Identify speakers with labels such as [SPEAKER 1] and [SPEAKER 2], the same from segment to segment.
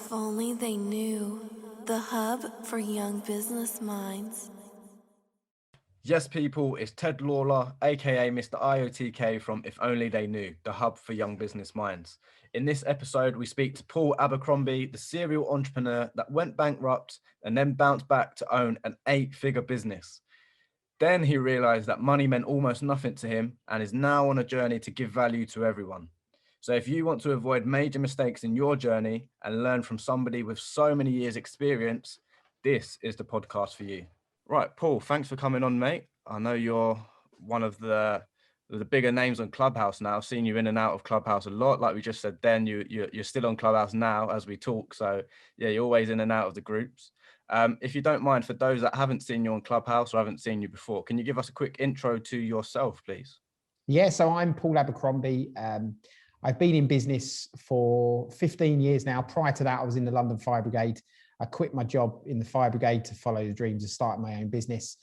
[SPEAKER 1] If only they knew. The hub for young business minds.
[SPEAKER 2] Yes, people, it's Ted Lawlor, aka Mr. IOTK from If Only They Knew, the hub for young business minds. In this episode, we speak to Paul Abercrombie, the serial entrepreneur that went bankrupt and then bounced back to own an 8-figure business. Then he realized that money meant almost nothing to him and is now on a journey to give value to everyone. So if you want to avoid major mistakes in your journey and learn from somebody with so many years experience, this is the podcast for you. Right, Paul, thanks for coming on, mate. I know you're one of the bigger names on Clubhouse now. I've seen you in and out of Clubhouse a lot. Like we just said then, you're still on Clubhouse now as we talk. So yeah, you're always in and out of the groups. If you don't mind, for those that haven't seen you on Clubhouse or haven't seen you before, can you give us a quick intro to yourself, please?
[SPEAKER 3] Yeah, so I'm Paul Abercrombie. I've been in business for 15 years now. Prior to that, I was in the London Fire Brigade. I quit my job in the Fire Brigade to follow the dreams of starting my own business.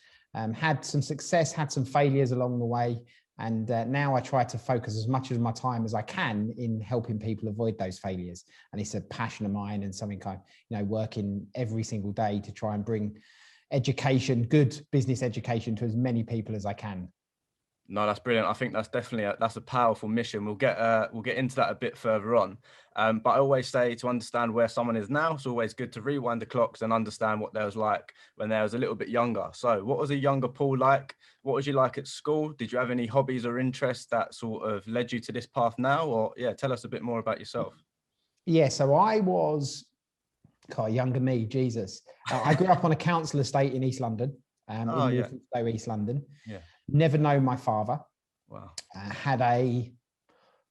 [SPEAKER 3] Had some success, had some failures along the way. And now I try to focus as much of my time as I can in helping people avoid those failures. And it's a passion of mine and something I'm, working every single day to try and bring education, good business education to as many people as I can.
[SPEAKER 2] No, that's brilliant. I think that's definitely that's a powerful mission. We'll get into that a bit further on. But I always say to understand where someone is now, it's always good to rewind the clocks and understand what they was like when they was a little bit younger. So what was a younger Paul like? What was you like at school? Did you have any hobbies or interests that sort of led you to this path now? Or yeah, tell us a bit more about yourself.
[SPEAKER 3] Yeah, so I was, younger me, Jesus. I grew up on a council estate in East London, in Walthamstow, East London. Yeah. Never known my father.
[SPEAKER 2] Wow.
[SPEAKER 3] Had a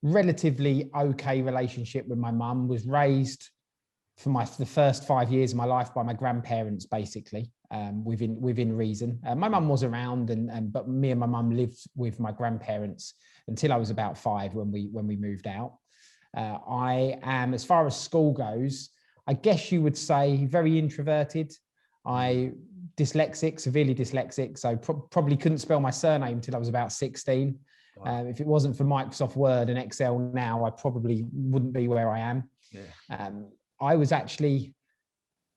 [SPEAKER 3] relatively okay relationship with my mum. Was raised for the first 5 years of my life by my grandparents, basically, within reason. My mum was around, but me and my mum lived with my grandparents until I was about 5 when we moved out. I am, as far as school goes, I guess you would say, very introverted. Severely dyslexic, so probably couldn't spell my surname until I was about 16. Wow. If it wasn't for Microsoft Word and Excel now, I probably wouldn't be where I am. Yeah. I was actually,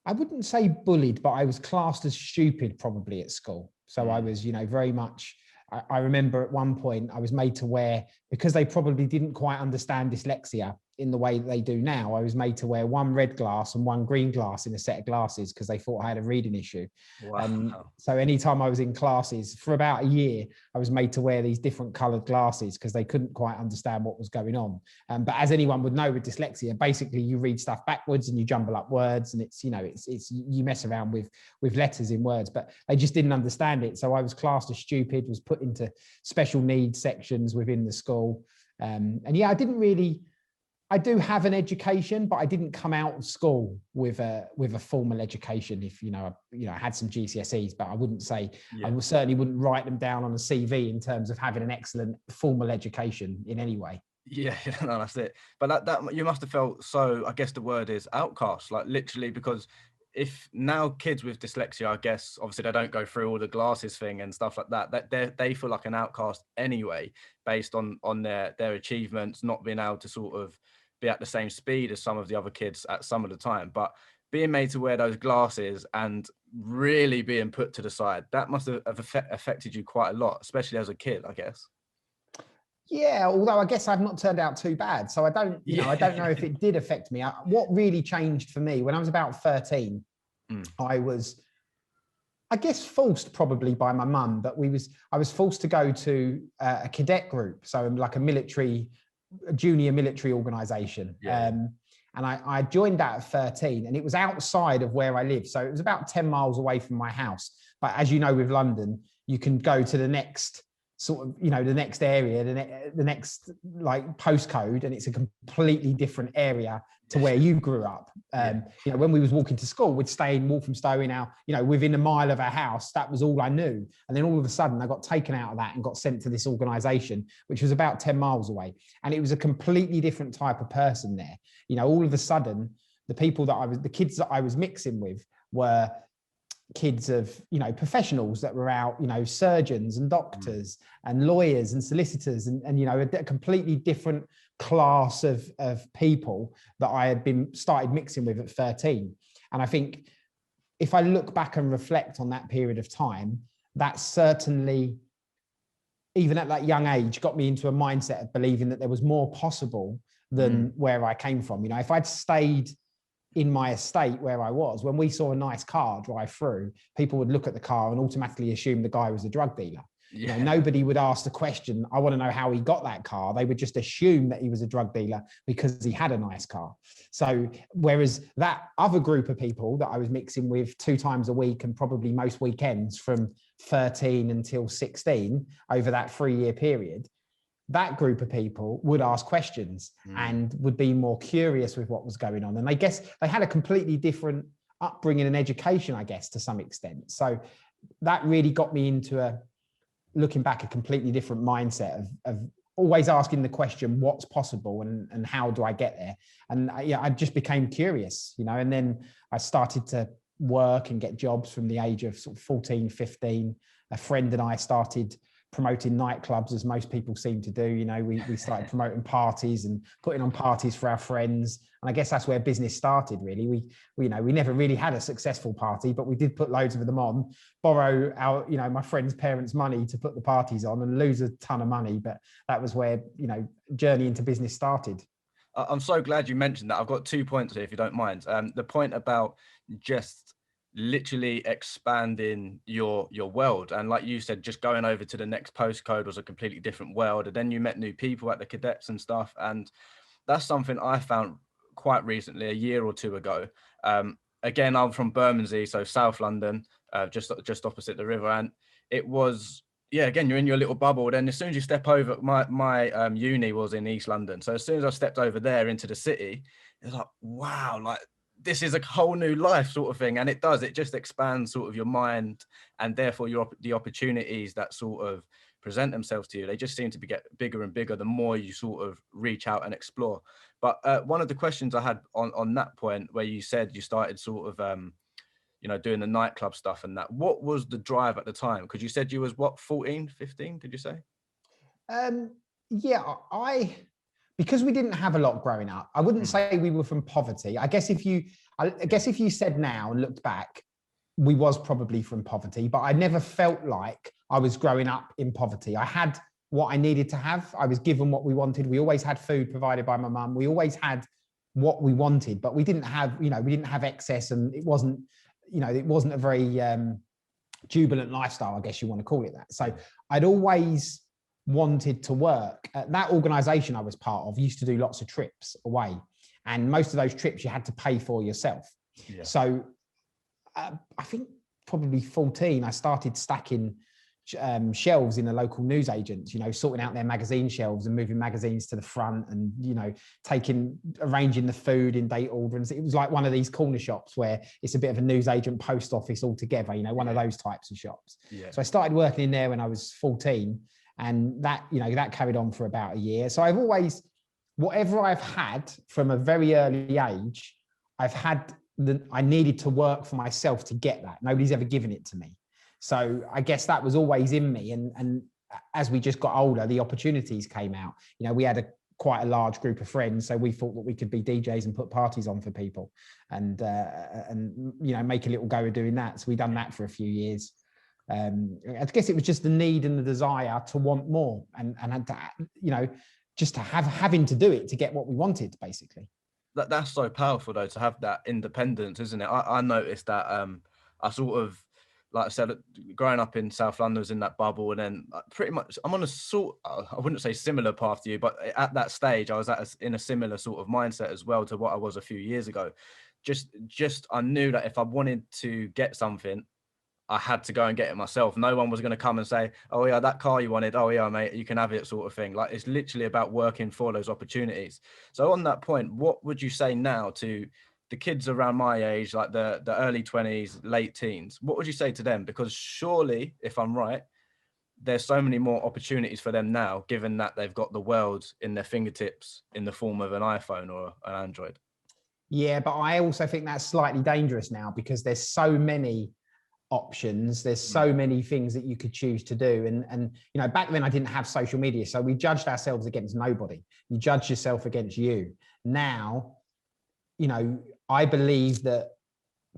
[SPEAKER 3] I wouldn't say bullied, but I was classed as stupid probably at school. So I was, very much, I remember at one point I was made to wear, because they probably didn't quite understand dyslexia in the way that they do now, I was made to wear one red glass and one green glass in a set of glasses because they thought I had a reading issue. Wow. So anytime I was in classes for about a year, I was made to wear these different colored glasses because they couldn't quite understand what was going on. But as anyone would know with dyslexia, basically you read stuff backwards and you jumble up words, and it's you mess around with letters in words, but they just didn't understand it. So I was classed as stupid, was put into special needs sections within the school. I do have an education, but I didn't come out of school with a formal education. If I had some GCSEs, but I wouldn't say, I certainly wouldn't write them down on a CV in terms of having an excellent formal education in any way.
[SPEAKER 2] Yeah, no, that's it. But that you must have felt so, I guess the word is outcast, like literally, because if now kids with dyslexia, I guess, obviously they don't go through all the glasses thing and stuff like that they feel like an outcast anyway, based on their achievements, not being able to sort of be at the same speed as some of the other kids at some of the time. But being made to wear those glasses and really being put to the side, that must have affected you quite a lot, especially as a kid, I guess.
[SPEAKER 3] Yeah, although I guess I've not turned out too bad. So I don't know if it did affect me. What really changed for me when I was about 13, I was, I guess, forced probably by my mum, but I was forced to go to a cadet group. So like a junior military organization. Yeah. And I joined that at 13, and it was outside of where I lived. So it was about 10 miles away from my house. But as you know, with London, you can go to the next sort of, the next area, the next like postcode, and it's a completely different area to where you grew up. When we was walking to school, we'd stay in Walthamstow in our, within a mile of our house. That was all I knew. And then all of a sudden I got taken out of that and got sent to this organization, which was about 10 miles away. And it was a completely different type of person there. All of a sudden, the kids that I was mixing with were kids of, you know, professionals that were out, you know, surgeons and doctors and lawyers and solicitors and you know, a completely different class of people that I had started mixing with at 13. And I think if I look back and reflect on that period of time, that certainly, even at that young age, got me into a mindset of believing that there was more possible than where I came from. You know, if I'd stayed in my estate where I was, when we saw a nice car drive through, people would look at the car and automatically assume the guy was a drug dealer. You know, nobody would ask the question, I want to know how he got that car. They would just assume that he was a drug dealer because he had a nice car. So whereas that other group of people that I was mixing with 2 times a week and probably most weekends from 13 until 16 over that 3-year period, that group of people would ask questions and would be more curious with what was going on. And I guess they had a completely different upbringing and education, I guess, to some extent. So that really got me into looking back, a completely different mindset of always asking the question, what's possible and how do I get there? And I just became curious, you know, and then I started to work and get jobs from the age of sort of 14, 15. A friend and I started promoting nightclubs, as most people seem to do. You know, we started promoting parties and putting on parties for our friends. And I guess that's where business started, really. We never really had a successful party, but we did put loads of them on, borrow our, you know, my friends' parents' money to put the parties on and lose a ton of money. But that was where, you know, journey into business started.
[SPEAKER 2] I'm so glad you mentioned that. I've got 2 points here, if you don't mind. The point about just literally expanding your world, and like you said, just going over to the next postcode was a completely different world, and then you met new people at the cadets and stuff. And that's something I found quite recently, a year or 2 ago. Again, I'm from Bermondsey, so South London, just opposite the river, and it was, yeah, again, you're in your little bubble. Then as soon as you step over, my uni was in East London, so as soon as I stepped over there into the city, it was like, wow, like this is a whole new life sort of thing. And it just expands sort of your mind, and therefore the opportunities that sort of present themselves to you, they just seem to get bigger and bigger the more you sort of reach out and explore. But one of the questions I had on that point, where you said you started sort of you know, doing the nightclub stuff and that, what was the drive at the time? Because you said you was what, 14, 15, did you say?
[SPEAKER 3] Yeah, because we didn't have a lot growing up, I wouldn't say we were from poverty. I guess if you said now and looked back, we was probably from poverty, but I never felt like I was growing up in poverty. I had what I needed to have. I was given what we wanted. We always had food provided by my mum. We always had what we wanted, but we didn't have, you know, we didn't have excess, and it wasn't, you know, it wasn't a very jubilant lifestyle, I guess you want to call it that. So I'd always wanted to work. That organization I was part of used to do lots of trips away, and most of those trips you had to pay for yourself. So I think probably 14, I started stacking shelves in the local newsagents, you know, sorting out their magazine shelves and moving magazines to the front, and, you know, arranging the food in date order. And it was like one of these corner shops where it's a bit of a newsagent post office altogether, you know, one of those types of shops. So I started working in there when I was 14, and that, you know, that carried on for about a year. So I've always, whatever I've had from a very early age, I needed to work for myself to get that. Nobody's ever given it to me. So I guess that was always in me. And as we just got older, the opportunities came out. You know, we had quite a large group of friends, so we thought that we could be DJs and put parties on for people, and you know, make a little go of doing that. So we done that for a few years. I guess it was just the need and the desire to want more, and to, you know, just to having to do it to get what we wanted, basically.
[SPEAKER 2] That's so powerful though, to have that independence, isn't it? I noticed that I sort of, like I said, growing up in South London, was in that bubble, and then pretty much I'm on a sort, I wouldn't say similar path to you, but at that stage I was in a similar sort of mindset as well to what I was a few years ago. Just I knew that if I wanted to get something, I had to go and get it myself. No one was going to come and say, oh yeah, that car you wanted, oh yeah, mate, you can have it, sort of thing. Like, it's literally about working for those opportunities. So on that point, what would you say now to the kids around my age, like the early 20s, late teens? What would you say to them? Because surely, if I'm right, there's so many more opportunities for them now, given that they've got the world in their fingertips in the form of an iPhone or an Android.
[SPEAKER 3] Yeah, but I also think that's slightly dangerous now, because there's so many options. There's so many things that you could choose to do. And you know, back then I didn't have social media, so we judged ourselves against nobody. You judge yourself against you. Now, you know, I believe that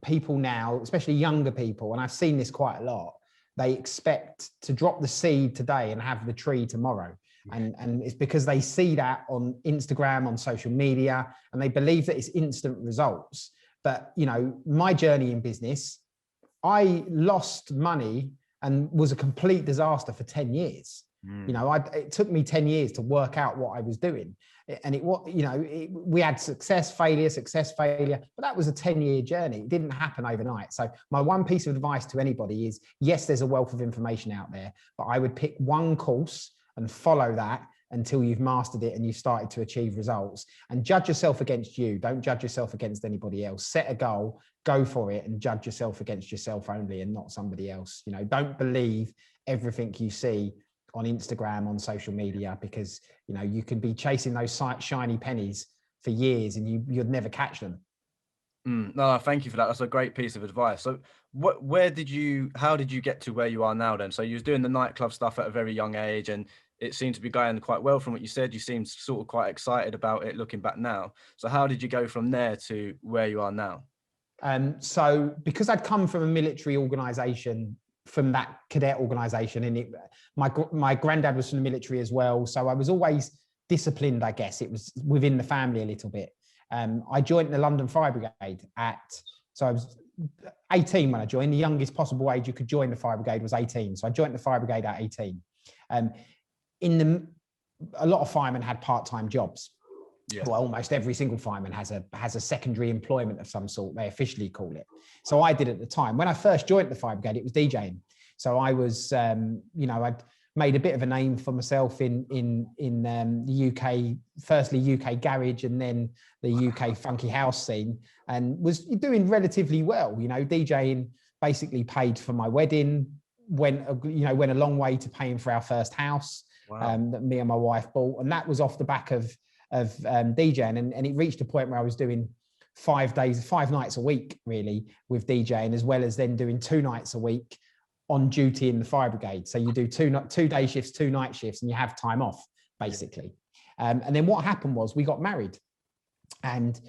[SPEAKER 3] people now, especially younger people, and I've seen this quite a lot, they expect to drop the seed today and have the tree tomorrow. And it's because they see that on Instagram, on social media, and they believe that it's instant results. But, you know, my journey in business, I lost money and was a complete disaster for 10 years. You know, it took me 10 years to work out what I was doing. And we had success, failure, but that was a 10-year journey. It didn't happen overnight. So my one piece of advice to anybody is, yes, there's a wealth of information out there, but I would pick one course and follow that until you've mastered it and you've started to achieve results, and judge yourself against you. Don't judge yourself against anybody else. Set a goal, go for it, and judge yourself against yourself only and not somebody else. You know, don't believe everything you see on Instagram, on social media, because, you know, you can be chasing those shiny pennies for years and you'd never catch them.
[SPEAKER 2] No, thank you for that. That's a great piece of advice. So how did you get to where you are now then? So you was doing the nightclub stuff at a very young age, and it seemed to be going quite well from what you said. You seemed sort of quite excited about it looking back now. So how did you go from there to where you are now?
[SPEAKER 3] So because I'd come from a military organization, from that cadet organization, and my granddad was from the military as well. So I was always disciplined, I guess. It was within the family a little bit. I joined the London Fire Brigade so I was 18 when I joined. The youngest possible age you could join the Fire Brigade was 18. So I joined the Fire Brigade at 18. A lot of firemen had part-time jobs. Yeah. Well, almost every single fireman has a secondary employment of some sort, they officially call it. So I did at the time. When I first joined the Fire Brigade, it was DJing. So I was, I'd made a bit of a name for myself in the UK, firstly UK garage and then the UK funky house scene, and was doing relatively well. You know, DJing basically paid for my wedding, went a long way to paying for our first house. Wow. That me and my wife bought, and that was off the back of DJing, and it reached a point where I was doing 5 nights a week really with DJing, as well as then doing 2 nights a week on duty in the Fire Brigade. So you do 2 day shifts, 2 night shifts, and you have time off basically. And then what happened was we got married, and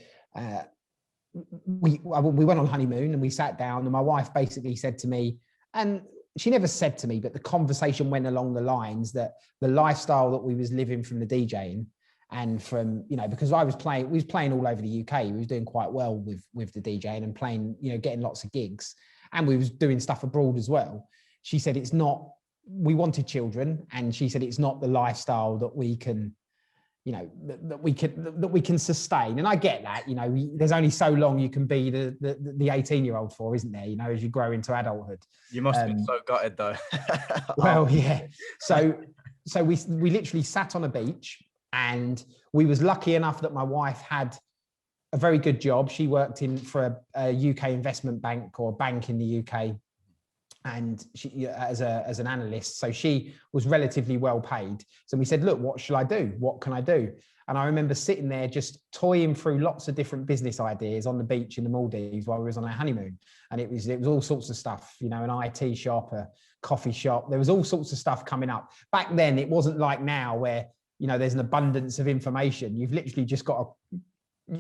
[SPEAKER 3] we went on honeymoon, and we sat down, and my wife basically said to me, and she never said to me, but the conversation went along the lines that the lifestyle that we was living from the DJing, and from, because we was playing all over the UK. We was doing quite well with the DJing and playing, getting lots of gigs, and we was doing stuff abroad as well. She said, we wanted children, and she said, it's not the lifestyle that we can, that we can sustain. And I get that, there's only so long you can be the 18-year-old for, isn't there? As you grow into adulthood.
[SPEAKER 2] You must have been so gutted though.
[SPEAKER 3] Well, yeah. So we literally sat on a beach, and we was lucky enough that my wife had a very good job. She worked for a UK investment bank, or a bank in the UK, and she as an analyst. So she was relatively well paid. So we said, look, what shall I do? What can I do? And I remember sitting there just toying through lots of different business ideas on the beach in the Maldives while we was on our honeymoon. And it was all sorts of stuff, an IT shop, a coffee shop. There was all sorts of stuff coming up. Back then, it wasn't like now where, there's an abundance of information. You've literally just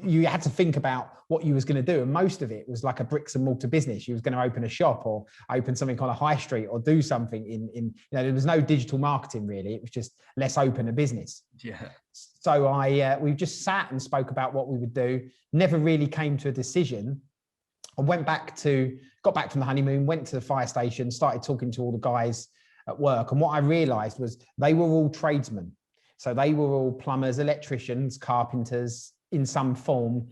[SPEAKER 3] you had to think about what you was going to do. And most of it was like a bricks and mortar business. You was going to open a shop or open something on a high street or do something there was no digital marketing really. It was just, let's open a business. Yeah. So we just sat and spoke about what we would do. Never really came to a decision. I got back from the honeymoon, went to the fire station, started talking to all the guys at work. And what I realized was they were all tradesmen. So they were all plumbers, electricians, carpenters in some form,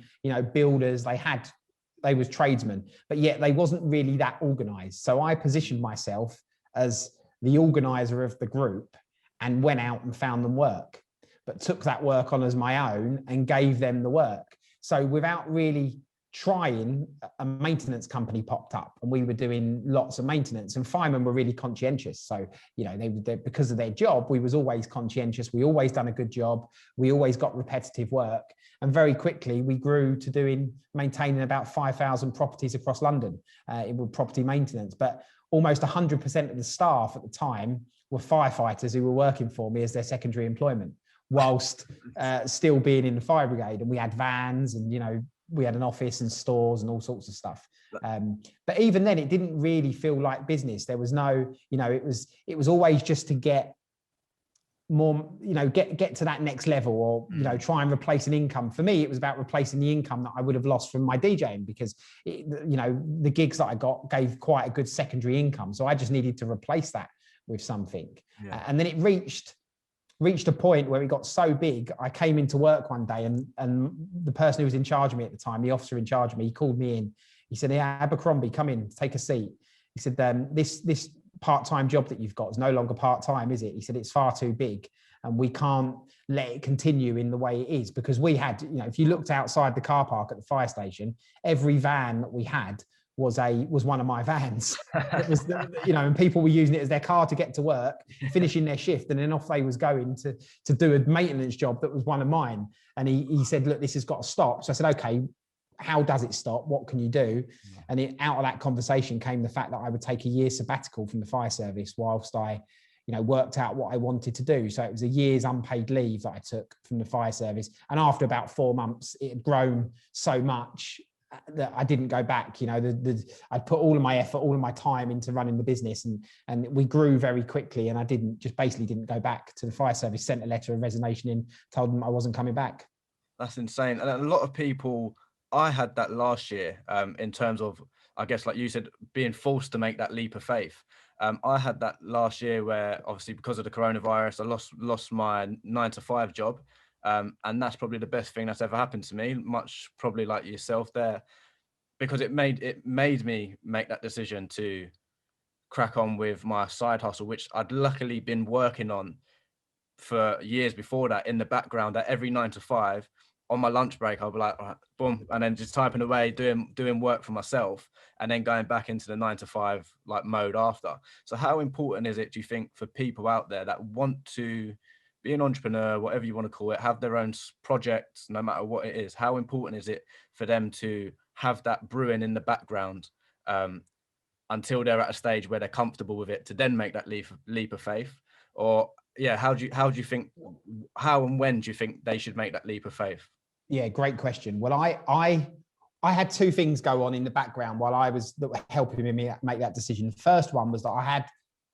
[SPEAKER 3] builders. They was tradesmen, but yet they wasn't really that organized. So I positioned myself as the organizer of the group and went out and found them work, but took that work on as my own and gave them the work. So without really trying, a maintenance company popped up, and we were doing lots of maintenance, and firemen were really conscientious. So, they because of their job, we was always conscientious. We always done a good job. We always got repetitive work. And very quickly we grew to maintaining about 5,000 properties across London with property maintenance. But almost 100% of the staff at the time were firefighters who were working for me as their secondary employment, whilst still being in the fire brigade. And we had vans, and we had an office and stores and all sorts of stuff. But even then, it didn't really feel like business. There was no, it was always just to get more, get to that next level, or try and replace an income. For me, it was about replacing the income that I would have lost from my DJing, because the gigs that I got gave quite a good secondary income. So I just needed to replace that with something. And then it reached a point where it got so big. I came into work one day, and the person who was in charge of me at the time, the officer in charge of me, he called me in. He said, "Yeah, Abercrombie, come in, take a seat." He said, this part-time job that you've got is no longer part-time, is it? He said, "It's far too big, and we can't let it continue in the way it is." Because we had, if you looked outside the car park at the fire station, every van that we had was one of my vans. It was, and people were using it as their car to get to work, finishing their shift, and then off they was going to do a maintenance job that was one of mine. And he said, "Look, this has got to stop." So I said, "Okay, how does it stop? What can you do?" And out of that conversation came the fact that I would take a year sabbatical from the fire service whilst I, worked out what I wanted to do. So it was a year's unpaid leave that I took from the fire service. And after about 4 months, it had grown so much that I didn't go back. I'd put all of my effort, all of my time into running the business, and we grew very quickly. And I basically didn't go back to the fire service, sent a letter of resignation in, told them I wasn't coming back.
[SPEAKER 2] That's insane. And a lot of people, I had that last year, in terms of, I guess, like you said, being forced to make that leap of faith. I had that last year where, obviously, because of the coronavirus, I lost my 9-to-5 job. And that's probably the best thing that's ever happened to me, much probably like yourself there, because it made me make that decision to crack on with my side hustle, which I'd luckily been working on for years before that in the background. At every 9-to-5, on my lunch break, I'll be like, all right, boom, and then just typing away, doing work for myself, and then going back into the 9-to-5 like mode after. So how important is it, do you think, for people out there that want to be an entrepreneur, whatever you want to call it, have their own projects, no matter what it is? How important is it for them to have that brewing in the background until they're at a stage where they're comfortable with it, to then make that leap of faith? Or how do you think, how and when do you think they should make that leap of faith?
[SPEAKER 3] Yeah, great question. Well, I had two things go on in the background while I was helping me make that decision. The first one was that I had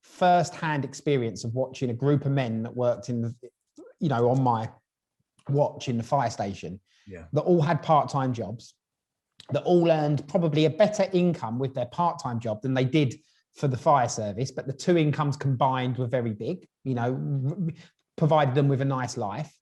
[SPEAKER 3] first-hand experience of watching a group of men that worked in the, on my watch in the fire station, that all had part-time jobs, that all earned probably a better income with their part-time job than they did for the fire service. But the two incomes combined were very big, provided them with a nice life.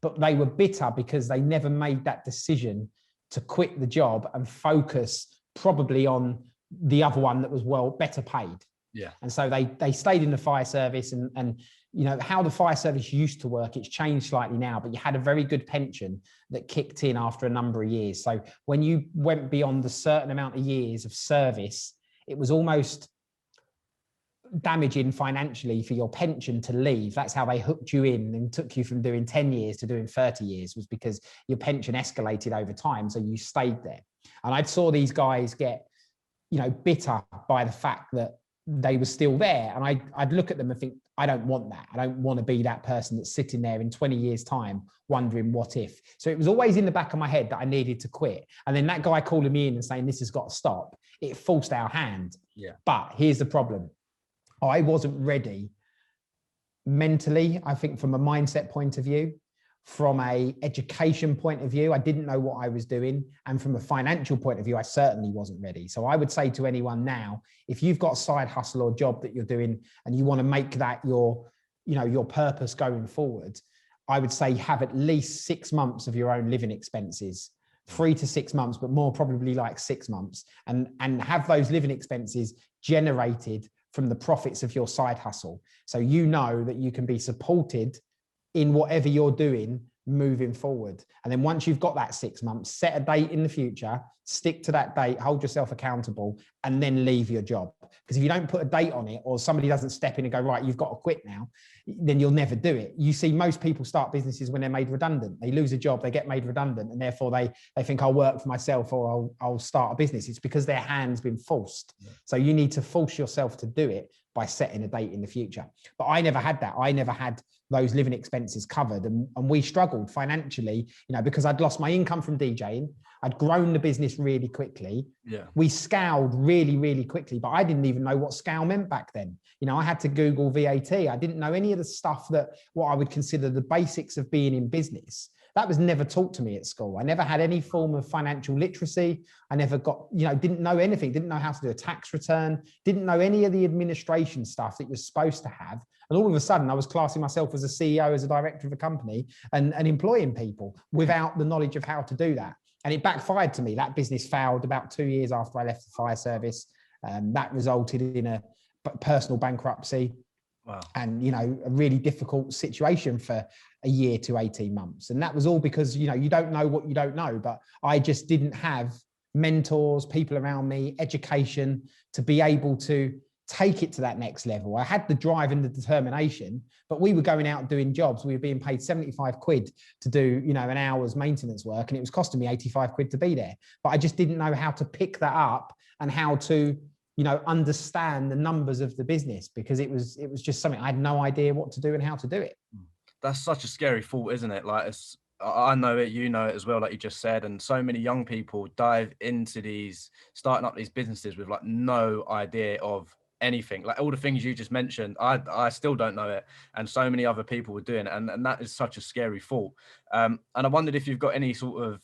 [SPEAKER 3] But they were bitter because they never made that decision to quit the job and focus probably on the other one that was better paid.
[SPEAKER 2] Yeah.
[SPEAKER 3] And so they stayed in the fire service, and how the fire service used to work, it's changed slightly now, but you had a very good pension that kicked in after a number of years. So when you went beyond a certain amount of years of service, it was almost damaging financially for your pension to leave. That's how they hooked you in and took you from doing 10 years to doing 30 years, was because your pension escalated over time. So you stayed there. And I saw these guys get, bitter by the fact that they were still there. And I'd look at them and think, I don't want that. I don't want to be that person that's sitting there in 20 years time wondering what if. So it was always in the back of my head that I needed to quit. And then that guy calling me in and saying, this has got to stop, it forced our hand.
[SPEAKER 2] Yeah.
[SPEAKER 3] But here's the problem. I wasn't ready mentally, I think, from a mindset point of view, from a education point of view, I didn't know what I was doing. And from a financial point of view, I certainly wasn't ready. So I would say to anyone now, if you've got a side hustle or job that you're doing and you want to make that your purpose going forward, I would say have at least 6 months of your own living expenses, 3 to 6 months, but more probably like 6 months, and have those living expenses generated from the profits of your side hustle. So that you can be supported in whatever you're doing moving forward. And then once you've got that 6 months, set a date in the future, stick to that date, hold yourself accountable, and then leave your job. Because if you don't put a date on it, or somebody doesn't step in and go, right, you've got to quit now, then you'll never do it. You see most people start businesses when they're made redundant. They lose a job, they get made redundant, and therefore they think, I'll work for myself, or I'll start a business. It's because their hand's been forced. Yeah. So you need to force yourself to do it by setting a date in the future. But I never had that. I never had those living expenses covered. And we struggled financially, because I'd lost my income from DJing. I'd grown the business really quickly. Yeah. We scaled really, really quickly, but I didn't even know what scale meant back then. I had to Google VAT. I didn't know any of the stuff what I would consider the basics of being in business. That was never taught to me at school. I never had any form of financial literacy. I never got, didn't know anything, didn't know how to do a tax return, didn't know any of the administration stuff that you're supposed to have. And all of a sudden I was classing myself as a CEO, as a director of a company and employing people without the knowledge of how to do that. And it backfired to me. That business failed about 2 years after I left the fire service. That resulted in a personal bankruptcy. Wow. And, a really difficult situation for a year to 18 months. And that was all because, you don't know what you don't know, but I just didn't have mentors, people around me, education to be able to take it to that next level. I had the drive and the determination, but we were going out doing jobs. We were being paid 75 quid to do, an hour's maintenance work. And it was costing me 85 quid to be there. But I just didn't know how to pick that up and how to, understand the numbers of the business, because it was just something I had no idea what to do and how to do it.
[SPEAKER 2] That's such a scary thought, isn't it? Like, I know it, you know it as well, like you just said. And so many young people dive into starting up these businesses with like no idea of anything. Like all the things you just mentioned, I still don't know it, and so many other people were doing it, and that is such a scary thought. And I wondered if you've got any sort of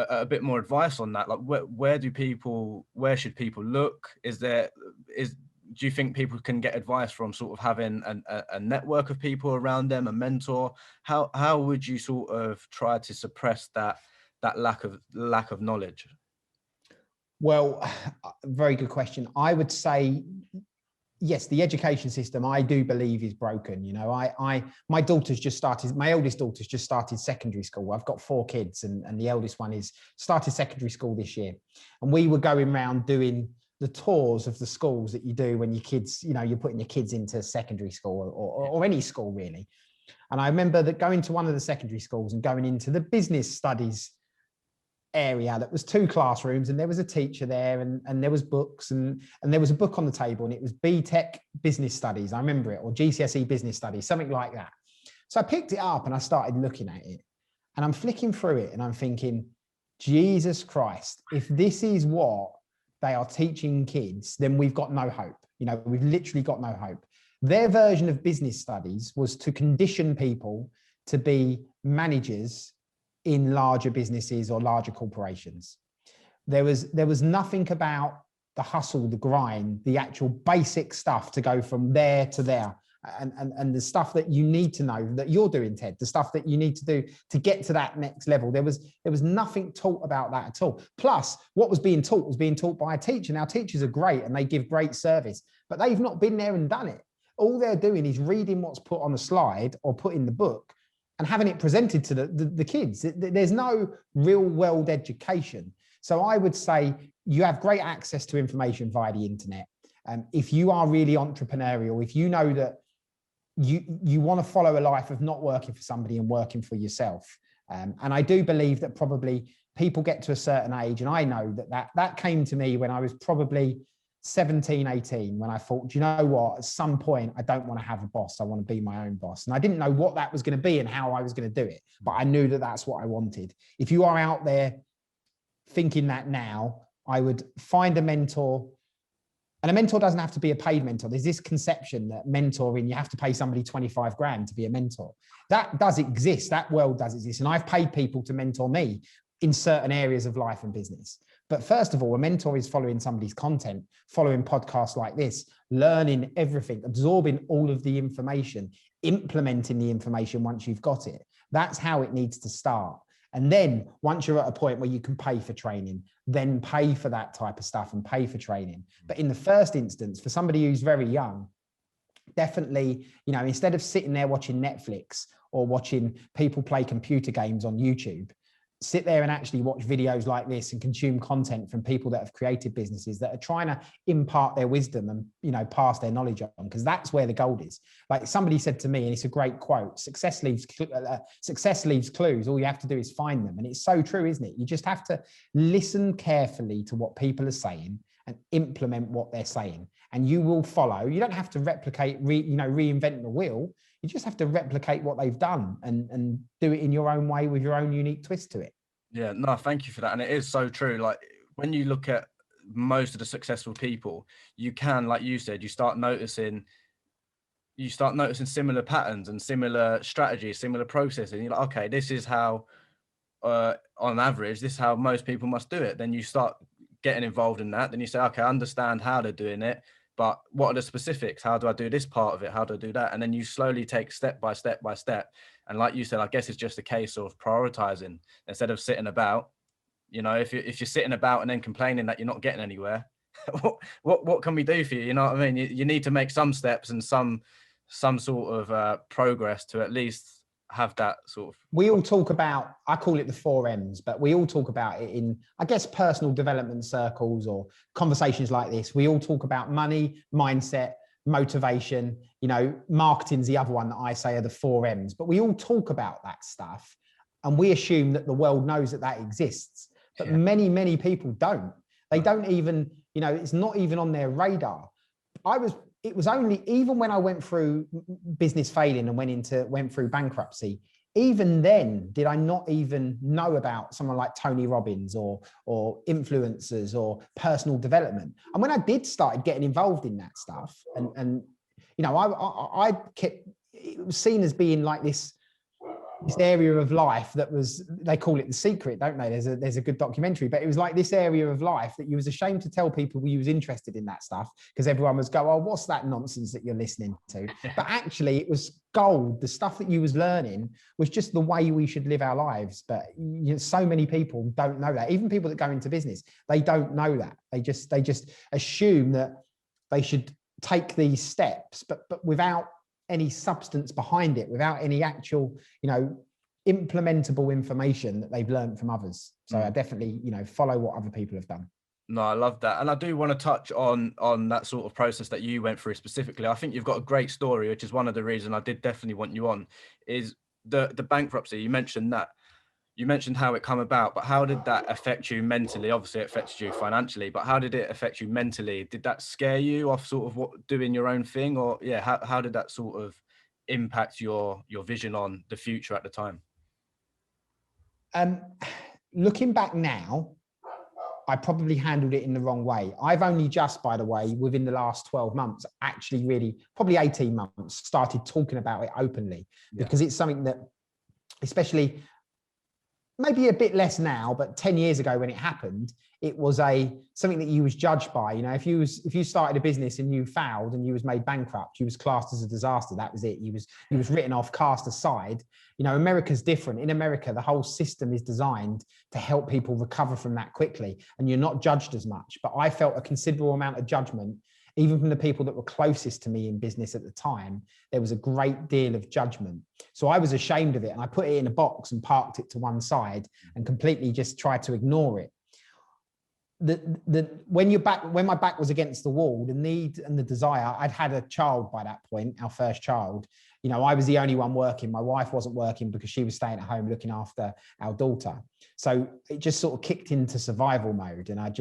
[SPEAKER 2] a bit more advice on that. Like where should people look? Do you think people can get advice from sort of having a network of people around them, a mentor? How would you sort of try to suppress that lack of knowledge?
[SPEAKER 3] Well, very good question. I would say, yes, the education system, I do believe, is broken. My daughter's just started, my eldest daughter's just started secondary school. I've got 4 kids and the eldest one started secondary school this year. And we were going around doing the tours of the schools that you do when your kids, you're putting your kids into secondary school or any school really. And I remember that going to one of the secondary schools and going into the business studies area that was 2 classrooms, and there was a teacher there and there was books and there was a book on the table, and it was BTEC business studies. I remember it, or GCSE business studies, something like that. So I picked it up and I started looking at it, and I'm flicking through it and I'm thinking, Jesus Christ, if this is what they are teaching kids, then we've got no hope. We've literally got no hope. Their version of business studies was to condition people to be managers in larger businesses or larger corporations. There was nothing about the hustle, the grind, the actual basic stuff to go from there to there. And the stuff that you need to know that you're doing, Ted, the stuff that you need to do to get to that next level. There was nothing taught about that at all. Plus, what was being taught by a teacher. Now, teachers are great and they give great service, but they've not been there and done it. All they're doing is reading what's put on the slide or put in the book and having it presented to the kids. There's no real world education. So I would say you have great access to information via the internet. If you are really entrepreneurial, if you know that you want to follow a life of not working for somebody and working for yourself. And I do believe that probably people get to a certain age, and I know that came to me when I was probably 17, 18, when I thought, do you know what, at some point, I don't want to have a boss. I want to be my own boss. And I didn't know what that was going to be and how I was going to do it, but I knew that that's what I wanted. If you are out there thinking that now, I would find a mentor. And a mentor doesn't have to be a paid mentor. There's this conception that mentoring, you have to pay somebody 25 grand to be a mentor. That does exist. That world does exist. And I've paid people to mentor me in certain areas of life and business. But first of all, a mentor is following somebody's content, following podcasts like this, learning everything, absorbing all of the information, implementing the information once you've got it. That's how it needs to start. And then once you're at a point where you can pay for training, then pay for that type of stuff and pay for training. But in the first instance, for somebody who's very young, definitely, you know, instead of sitting there watching Netflix or watching people play computer games on YouTube, sit there and actually watch videos like this and consume content from people that have created businesses that are trying to impart their wisdom and, you know, pass their knowledge on, because that's where the gold is. Like somebody said to me, and it's a great quote, success leaves clues. All you have to do is find them. And it's so true, isn't it? You just have to listen carefully to what people are saying and implement what they're saying, and you will follow. You don't have to replicate, reinvent the wheel. You just have to replicate what they've done and do it in your own way with your own unique twist to it.
[SPEAKER 2] Yeah, no, thank you for that. And it is so true. Like when you look at most of the successful people, you can, like you said, you start noticing similar patterns and similar strategies, similar processes. And you're like, okay, this is how, on average, this is how most people must do it. Then you start getting involved in that. Then you say, okay, I understand how they're doing it, but what are the specifics? How do I do this part of it? How do I do that? And then you slowly take step by step by step. And like you said, I guess it's just a case of prioritizing instead of sitting about. You know, if you're sitting about and then complaining that you're not getting anywhere, what can we do for you? You know what I mean? You need to make some steps and some sort of progress to at least have that sort of.
[SPEAKER 3] We all talk about, I call it the 4 M's, but we all talk about it in, I guess, personal development circles or conversations like this. We all talk about money, mindset, motivation. You know, marketing's the other one that I say are the 4 M's, but we all talk about that stuff and we assume that the world knows that that exists. But many, many people don't. They don't even, you know, it's not even on their radar. It was only, even when I went through business failing and went through bankruptcy, even then, did I not even know about someone like Tony Robbins or influencers or personal development. And when I did start getting involved in that stuff, and you know, I kept, it was seen as being like this area of life that was, they call it The Secret, don't they? There's a good documentary, but it was like this area of life that you was ashamed to tell people you was interested in that stuff, because everyone was go, oh, what's that nonsense that you're listening to? But actually it was gold. The stuff that you was learning was just the way we should live our lives. But you know, so many people don't know that. Even people that go into business, they don't know that. They just assume that they should take these steps, but without any substance behind it, without any actual, you know, implementable information that they've learned from others. So I definitely, you know, follow what other people have done.
[SPEAKER 2] No, I love that. And I do want to touch on that sort of process that you went through specifically. I think you've got a great story, which is one of the reasons I did definitely want you on, is the bankruptcy. You mentioned that. You mentioned how it come about, but how did that affect you mentally? Obviously it affected you financially, but how did it affect you mentally? Did that scare you off sort of what doing your own thing, or how did that sort of impact your vision on the future at the time?
[SPEAKER 3] Looking back now, I probably handled it in the wrong way. I've only just, by the way, within the last 12 months, actually really, probably 18 months, started talking about it openly, because it's something that, especially maybe a bit less now, but 10 years ago when it happened, it was something that you was judged by. You know, if you started a business and you failed and you was made bankrupt, you was classed as a disaster. That was it. You was written off, cast aside. You know, America's different. In America, the whole system is designed to help people recover from that quickly, and you're not judged as much. But I felt a considerable amount of judgment, even from the people that were closest to me in business at the time. There was a great deal of judgment. So I was ashamed of it, and I put it in a box and parked it to one side and completely just tried to ignore it. When my back was against the wall, the need and the desire, I'd had a child by that point, our first child. You know, I was the only one working. My wife wasn't working because she was staying at home looking after our daughter. So it just sort of kicked into survival mode. And I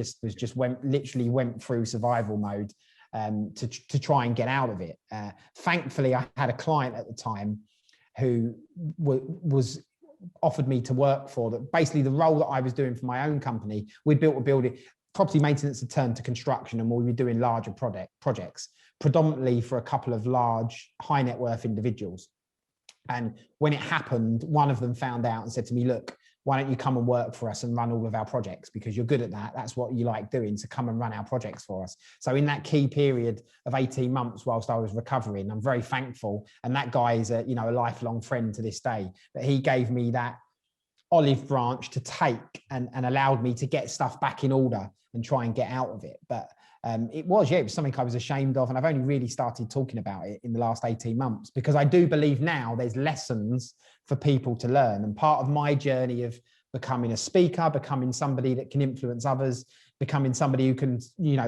[SPEAKER 3] literally went through survival mode to try and get out of it. Thankfully, I had a client at the time who was offered me to work for, that basically the role that I was doing for my own company. We'd built a building, property maintenance had turned to construction, and we were doing larger projects, predominantly for a couple of large high net worth individuals. And when it happened, one of them found out and said to me, look, why don't you come and work for us and run all of our projects, because you're good at that. That's what you like doing. So come and run our projects for us. So in that key period of 18 months, whilst I was recovering, I'm very thankful. And that guy is a lifelong friend to this day, that he gave me that olive branch to take and allowed me to get stuff back in order and try and get out of it. But it was something I was ashamed of. And I've only really started talking about it in the last 18 months, because I do believe now there's lessons for people to learn. And part of my journey of becoming a speaker, becoming somebody that can influence others, becoming somebody who can,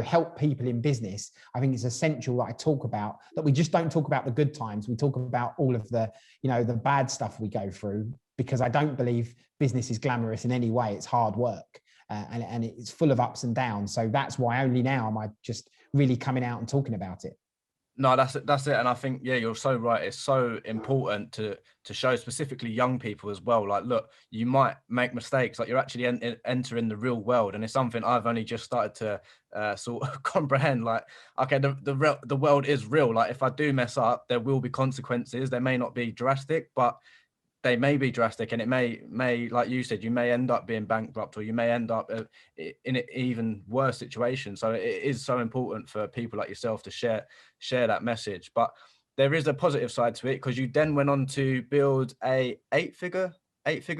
[SPEAKER 3] help people in business, I think it's essential that I talk about that. We just don't talk about the good times. We talk about all of the, the bad stuff we go through, because I don't believe business is glamorous in any way. It's hard work. And it's full of ups and downs. So that's why only now am I just really coming out and talking about it.
[SPEAKER 2] No, that's it. And I think, you're so right. It's so important to show specifically young people as well. Like, look, you might make mistakes. Like, you're actually entering the real world, and it's something I've only just started to sort of comprehend. Like, okay, the world is real. Like, if I do mess up, there will be consequences. They may not be drastic, but they may be drastic, and it may, like you said, you may end up being bankrupt, or you may end up in an even worse situation. So it is so important for people like yourself to share that message. But there is a positive side to it, because you then went on to build a eight figure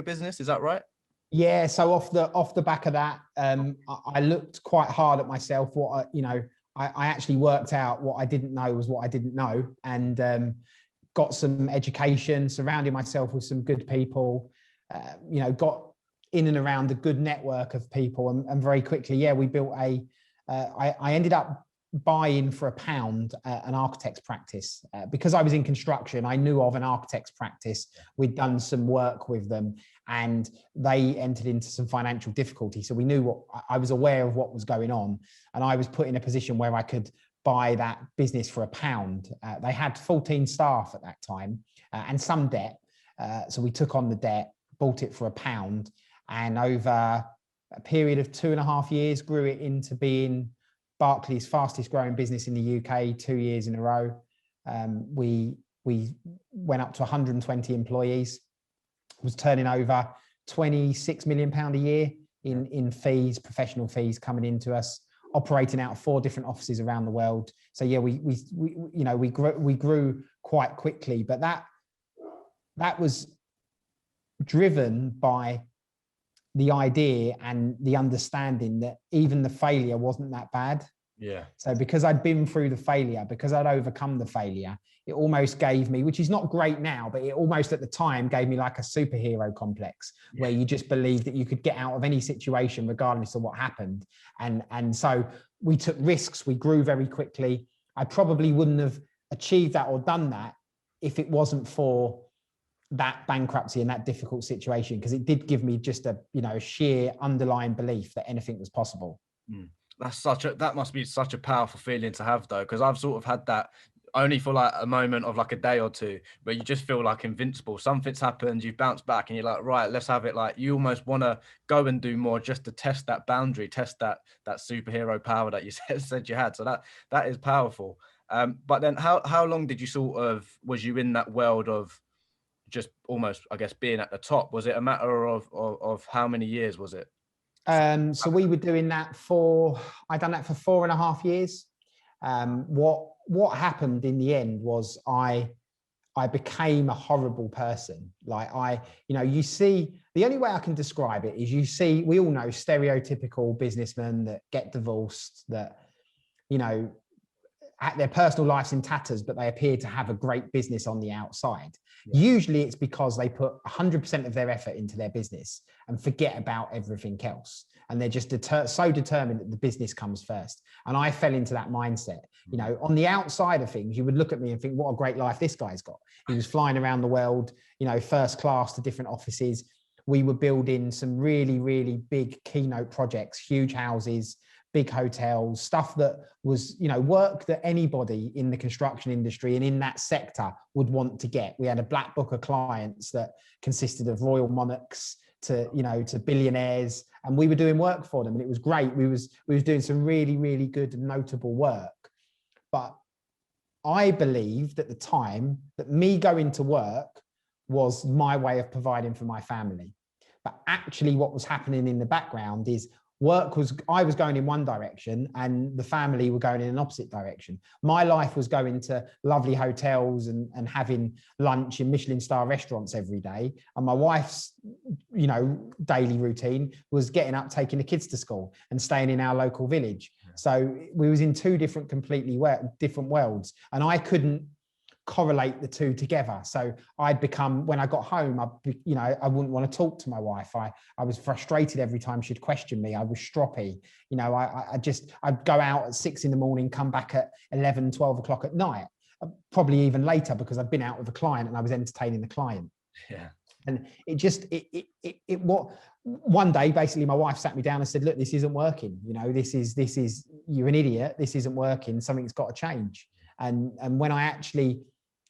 [SPEAKER 2] business. Is that right?
[SPEAKER 3] Yeah. So off the back of that, I looked quite hard at myself. I actually worked out what I didn't know was what I didn't know, and got some education, surrounded myself with some good people, got in and around a good network of people. And very quickly, we built I ended up buying for £1 an architect's practice. Because I was in construction, I knew of an architect's practice. We'd done some work with them, and they entered into some financial difficulty. So we knew I was aware of what was going on, and I was put in a position where I could buy that business for £1. They had 14 staff at that time, and some debt. So we took on the debt, bought it for £1, and over a period of 2.5 years, grew it into being Barclays' fastest growing business in the UK, 2 years in a row. We went up to 120 employees, was turning over £26 million a year in fees, professional fees coming into us, operating out of 4 different offices around the world. So we grew quite quickly, but that was driven by the idea and the understanding that even the failure wasn't that bad.
[SPEAKER 2] Yeah.
[SPEAKER 3] So because I'd been through the failure, because I'd overcome the failure, it almost gave me, which is not great now, but it almost at the time gave me like a superhero complex, where you just believed that you could get out of any situation regardless of what happened. And so we took risks, we grew very quickly. I probably wouldn't have achieved that or done that if it wasn't for that bankruptcy and that difficult situation, because it did give me just a sheer underlying belief that anything was possible.
[SPEAKER 2] That must be such a powerful feeling to have, though, because I've sort of had that only for like a moment of like a day or two, where you just feel like invincible. Something's happened, you've bounced back, and you're like, right, let's have it. Like, you almost want to go and do more just to test that boundary, test that superhero power that you said you had. So that is powerful. But then how long did you was you in that world of just almost, I guess, being at the top? Was it a matter of how many years was it?
[SPEAKER 3] So we were doing that I'd done that for 4.5 years. What happened in the end was I became a horrible person. Like you see, the only way I can describe it is, we all know stereotypical businessmen that get divorced, that, their personal life's in tatters, but they appear to have a great business on the outside. Yeah. Usually it's because they put 100% of their effort into their business and forget about everything else. And they're just so determined that the business comes first. And I fell into that mindset. On the outside of things, you would look at me and think, what a great life this guy's got. He was flying around the world, first class to different offices. We were building some really, really big keynote projects, huge houses, big hotels, stuff that was, work that anybody in the construction industry and in that sector would want to get. We had a black book of clients that consisted of royal monarchs to billionaires, and we were doing work for them, and it was great. We was doing some really, really good and notable work. But I believed at the time that me going to work was my way of providing for my family. But actually what was happening in the background is I was going in one direction and the family were going in an opposite direction. My life was going to lovely hotels and having lunch in Michelin star restaurants every day. And my wife's, daily routine was getting up, taking the kids to school and staying in our local village. So we was in two completely different worlds, and I couldn't correlate the two together. So I'd become, when I got home, I wouldn't want to talk to my wife. I was frustrated every time she'd question me. I was stroppy. I'd go out at 6 a.m, come back at 11, 12 o'clock at night, probably even later, because I'd been out with a client and I was entertaining the client.
[SPEAKER 2] Yeah.
[SPEAKER 3] And one day, basically, my wife sat me down and said, look, this isn't working. You're an idiot. This isn't working. Something's got to change. And when I actually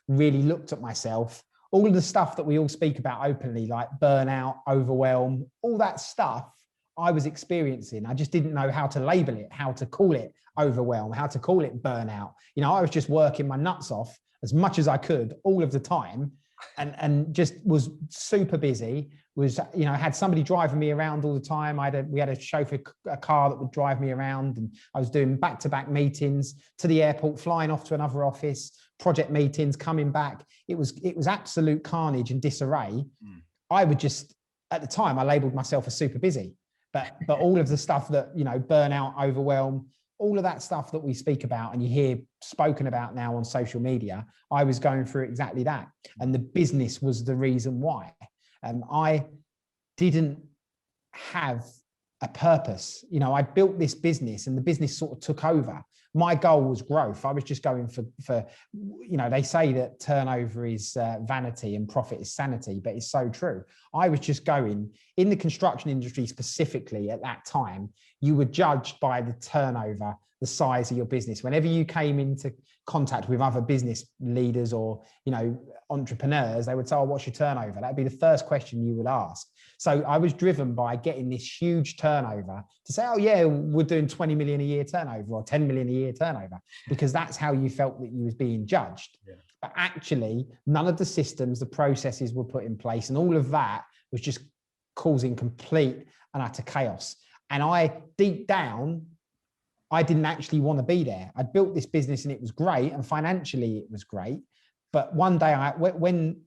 [SPEAKER 3] really looked at myself, all of the stuff that we all speak about openly, like burnout, overwhelm, all that stuff I was experiencing. I just didn't know how to label it, how to call it overwhelm, how to call it burnout. I was just working my nuts off as much as I could all of the time, and just was super busy. Had somebody driving me around all the time. We had a chauffeur, a car that would drive me around, and I was doing back-to-back meetings to the airport, flying off to another office, project meetings, coming back. It was absolute carnage and disarray. I would just, at the time, I labeled myself as super busy, but all of the stuff that, burnout, overwhelm, all of that stuff that we speak about and you hear spoken about now on social media, I was going through exactly that. And the business was the reason why. I didn't have a purpose. I built this business and the business sort of took over. My goal was growth. I was just going for they say that turnover is vanity and profit is sanity, but it's so true. I was just going, in the construction industry specifically at that time, you were judged by the turnover, the size of your business. Whenever you came into contact with other business leaders or, entrepreneurs, they would say, oh, what's your turnover? That'd be the first question you would ask. So I was driven by getting this huge turnover to say, oh yeah, we're doing 20 million a year turnover or 10 million a year turnover, because that's how you felt that you was being judged. Yeah. But actually, none of the systems, the processes were put in place, and all of that was just causing complete and utter chaos. And deep down, I didn't actually want to be there. I built this business and it was great, and financially it was great. But one day, when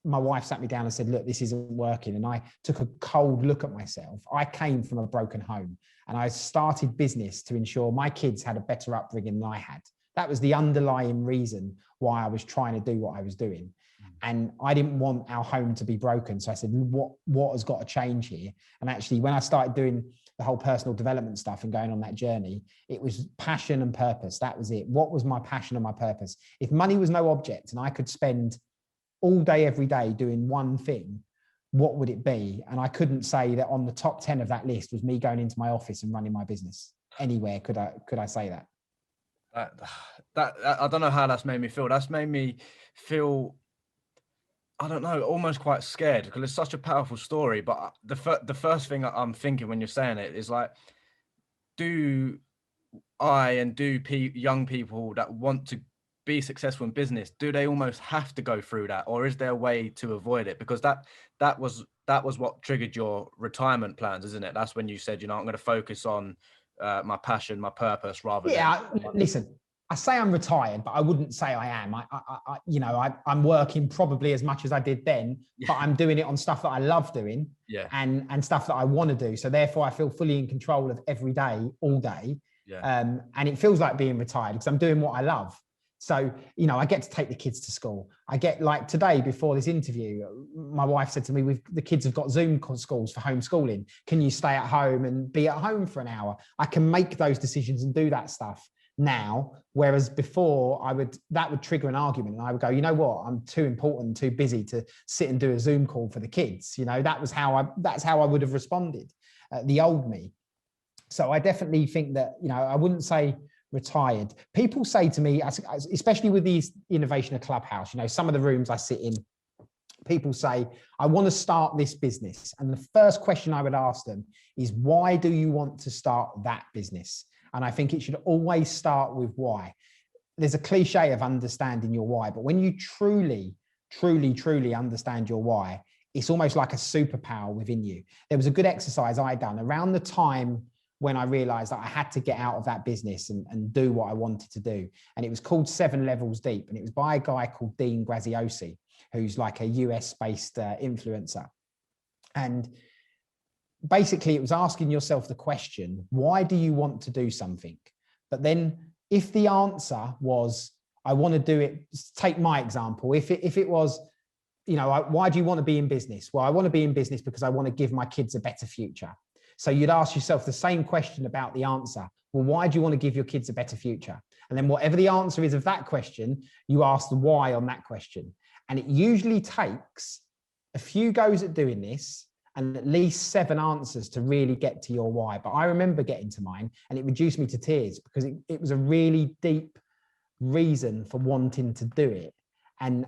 [SPEAKER 3] my wife sat me down and said, look, this isn't working, and I took a cold look at myself. I came from a broken home and I started business to ensure my kids had a better upbringing than I had. That was the underlying reason why I was trying to do what I was doing. And I didn't want our home to be broken. So I said, what has got to change here? And actually, when I started doing the whole personal development stuff and going on that journey, it was passion and purpose. That was it. What was my passion and my purpose? If money was no object and I could spend all day, every day doing one thing, what would it be? And I couldn't say that on the top 10 of that list was me going into my office and running my business. Anywhere could I say that?
[SPEAKER 2] That I don't know how that's made me feel. That's made me feel, I don't know, almost quite scared, because it's such a powerful story. But the first thing I'm thinking when you're saying it is like, do young people that want to be successful in business, do they almost have to go through that, or is there a way to avoid it? Because that was what triggered your retirement plans, isn't it? That's when you said, I'm going to focus on my passion, my purpose, rather than...
[SPEAKER 3] Listen, I say I'm retired, but I wouldn't say I am. I'm working probably as much as I did then, but I'm doing it on stuff that I love doing, and stuff that I want to do. So therefore, I feel fully in control of every day, all day. And it feels like being retired because I'm doing what I love. So, I get to take the kids to school. I get, like today, before this interview, my wife said to me, the kids have got Zoom schools for homeschooling. Can you stay at home and be at home for an hour? I can make those decisions and do that stuff now, whereas before that would trigger an argument, and I would go, you know what, I'm too important, too busy to sit and do a Zoom call for the kids. That's how I would have responded, the old me. So I definitely think that, I wouldn't say retired. People say to me, especially with these Innovation of Clubhouse, some of the rooms I sit in, people say, I want to start this business. And the first question I would ask them is, why do you want to start that business? And I think it should always start with why. There's a cliche of understanding your why, but when you truly, truly, truly understand your why, it's almost like a superpower within you. There was a good exercise I done around the time when I realized that I had to get out of that business and do what I wanted to do. And it was called 7 Levels Deep. And it was by a guy called Dean Graziosi, who's like a US based influencer. And basically it was asking yourself the question, why do you want to do something? But then if the answer was, I want to do it, take my example. If it was, why do you want to be in business? Well, I want to be in business because I want to give my kids a better future. So you'd ask yourself the same question about the answer. Well, why do you want to give your kids a better future? And then whatever the answer is of that question, you ask the why on that question. And it usually takes a few goes at doing this and at least 7 answers to really get to your why. But I remember getting to mine and it reduced me to tears because it was a really deep reason for wanting to do it. And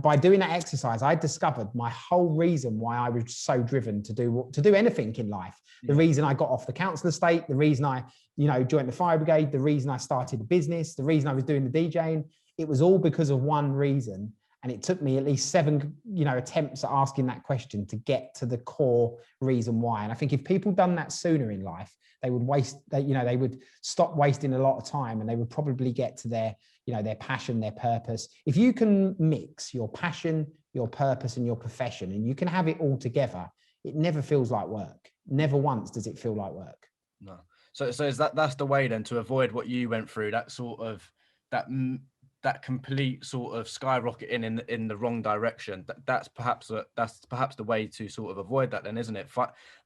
[SPEAKER 3] by doing that exercise, I discovered my whole reason why I was so driven to do anything in life. The reason I got off the council estate, the reason I, joined the fire brigade, the reason I started a business, the reason I was doing the DJing, it was all because of one reason. And it took me at least 7, attempts at asking that question to get to the core reason why. And I think if people done that sooner in life, they would stop wasting a lot of time and they would probably get to their passion, their purpose. If you can mix your passion, your purpose and your profession, and you can have it all together, it never feels like work. Never once does it feel like work.
[SPEAKER 2] No. So is that's the way then to avoid what you went through, that sort of, that complete sort of skyrocketing in the wrong direction. That's perhaps the way to sort of avoid that then, isn't it?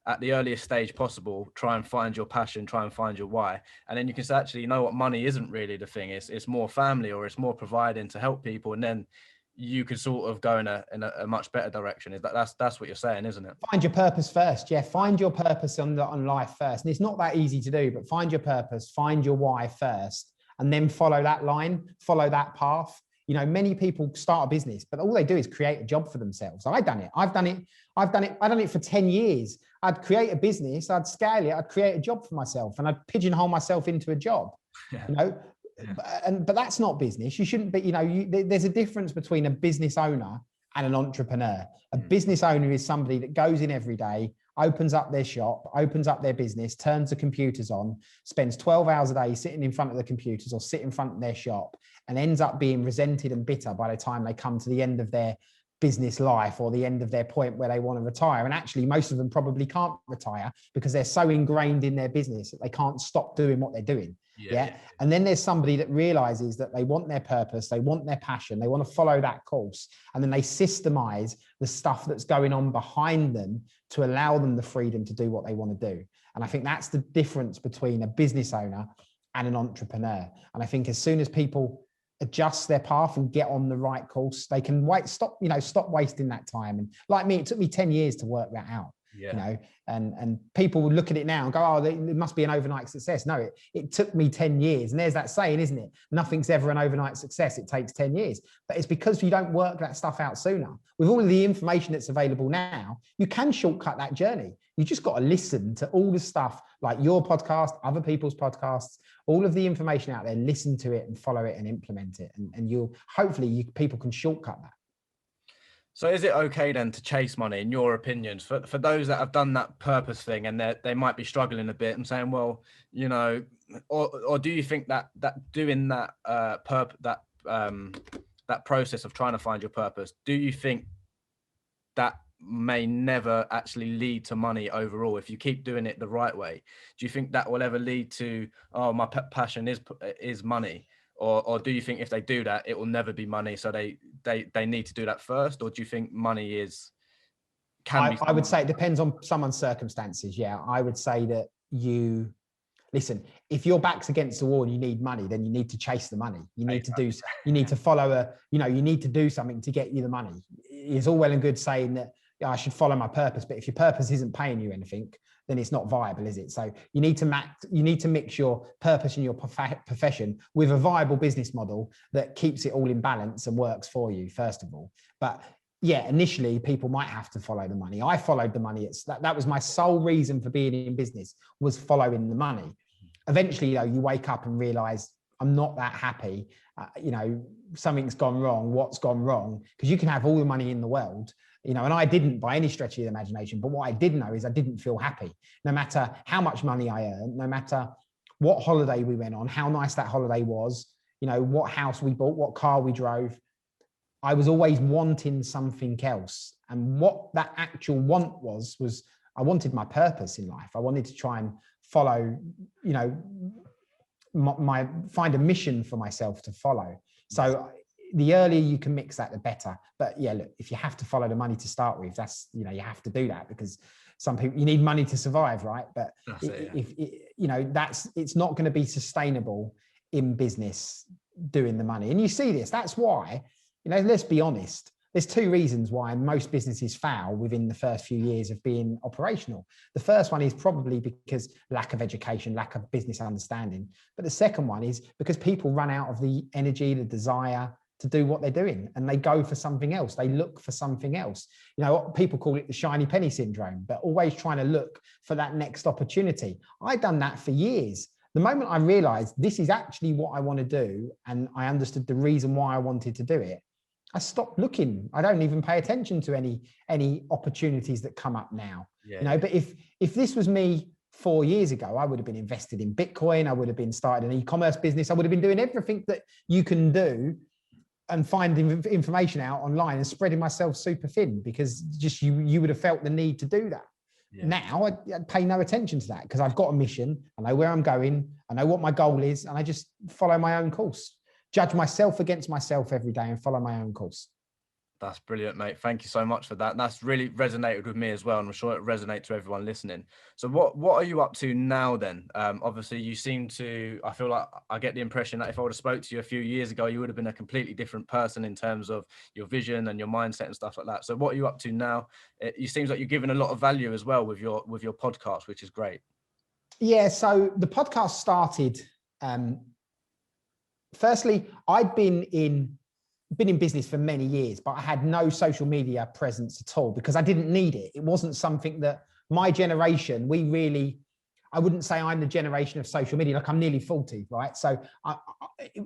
[SPEAKER 2] At the earliest stage possible, try and find your passion, try and find your why. And then you can say, actually, what money isn't really the thing. It's more family, or it's more providing to help people. And then you could sort of go in a much better direction. That's what you're saying, isn't it?
[SPEAKER 3] Find your purpose first. Yeah. Find your purpose on life first. And it's not that easy to do, but find your purpose, find your why first, and then follow that line, follow that path. Many people start a business, but all they do is create a job for themselves. I've done it for 10 years. I'd create a business, I'd scale it, I'd create a job for myself, and I'd pigeonhole myself into a job. Yeah. But that's not business. You shouldn't be, there's a difference between a business owner and an entrepreneur. A business owner is somebody that goes in every day, opens up their shop, opens up their business, turns the computers on, spends 12 hours a day sitting in front of the computers or sit in front of their shop, and ends up being resented and bitter by the time they come to the end of their business life or the end of their point where they want to retire. And actually, most of them probably can't retire because they're so ingrained in their business that they can't stop doing what they're doing. Yeah. And then there's somebody that realizes that they want their purpose, they want their passion, they want to follow that course. And then they systemize the stuff that's going on behind them to allow them the freedom to do what they want to do. And I think that's the difference between a business owner and an entrepreneur. And I think as soon as people adjust their path and get on the right course, they can stop wasting that time. And like me, it took me 10 years to work that out. And people would look at it now and go, oh, it must be an overnight success. No, it took me 10 years. And there's that saying, isn't it? Nothing's ever an overnight success. It takes 10 years. But it's because you don't work that stuff out sooner. With all of the information that's available now, you can shortcut that journey. You just got to listen to all the stuff like your podcast, other people's podcasts, all of the information out there, listen to it and follow it and implement it. And people can shortcut that.
[SPEAKER 2] So is it okay then to chase money, in your opinions, for those that have done that purpose thing and they might be struggling a bit and saying, well, or do you think that doing that that process of trying to find your purpose, do you think that may never actually lead to money overall if you keep doing it the right way? Do you think that will ever lead to, oh, my passion is money? Or do you think if they do that, it will never be money? So they need to do that first? Or do you think money
[SPEAKER 3] I would say it depends on someone's circumstances. Yeah, I would say that listen, if your back's against the wall and you need money, then you need to chase the money. You need to follow you need to do something to get you the money. It's all well and good saying that I should follow my purpose, but if your purpose isn't paying you anything, then it's not viable, is it? So you need to mix your purpose and your profession with a viable business model that keeps it all in balance and works for you, first of all. But yeah, initially people might have to follow the money. I followed the money. That was my sole reason for being in business, was following the money. Eventually, though, you wake up and realize I'm not that happy. Something's gone wrong. What's gone wrong? Because you can have all the money in the world. you know, and I didn't by any stretch of the imagination, but what I did know is I didn't feel happy, no matter how much money I earned, no matter what holiday we went on, how nice that holiday was, you know, what house we bought, what car we drove. I was always wanting something else. And what that actual want was I wanted my purpose in life. I wanted to try and follow, you know, find a mission for myself to follow. So the earlier you can mix that, the better. But yeah, look, if you have to follow the money to start with, that's, you know, you have to do that, because some people, you need money to survive, right? But you know, it's not going to be sustainable in business doing the money. And you see this, that's why, you know, let's be honest, there's two reasons why most businesses fail within the first few years of being operational. The first one is probably because lack of education, lack of business understanding. But the second one is because people run out of the energy, the desire to do what they're doing, and they go for something else. They look for something else. You know, people call it the shiny penny syndrome, but always trying to look for that next opportunity. I've done that for years. The moment I realized this is actually what I want to do, and I understood the reason why I wanted to do it, I stopped looking. I don't even pay attention to any opportunities that come up now. You know, but if this was me 4 years ago, I would have been invested in Bitcoin. I would have been starting an e-commerce business. I would have been doing everything that you can do and finding information out online and spreading myself super thin, because just you would have felt the need to do that. Now I pay no attention to that, because I've got a mission. I know where I'm going. I know what my goal is, and I just follow my own course. Judge myself against myself every day and follow my own course.
[SPEAKER 2] That's brilliant, mate. Thank you so much for that. And that's really resonated with me as well. And I'm sure it resonates to everyone listening. So what are you up to now then? Obviously you seem to, I feel like I get the impression that if I would have spoke to you a few years ago, you would have been a completely different person in terms of your vision and your mindset and stuff like that. So what are you up to now? It seems like you're giving a lot of value as well with your podcast, which is great.
[SPEAKER 3] Yeah. So the podcast started, firstly, I'd been in business for many years, but I had no social media presence at all because I didn't need it. It wasn't something that my generation, I wouldn't say I'm the generation of social media, like I'm nearly 40, right? So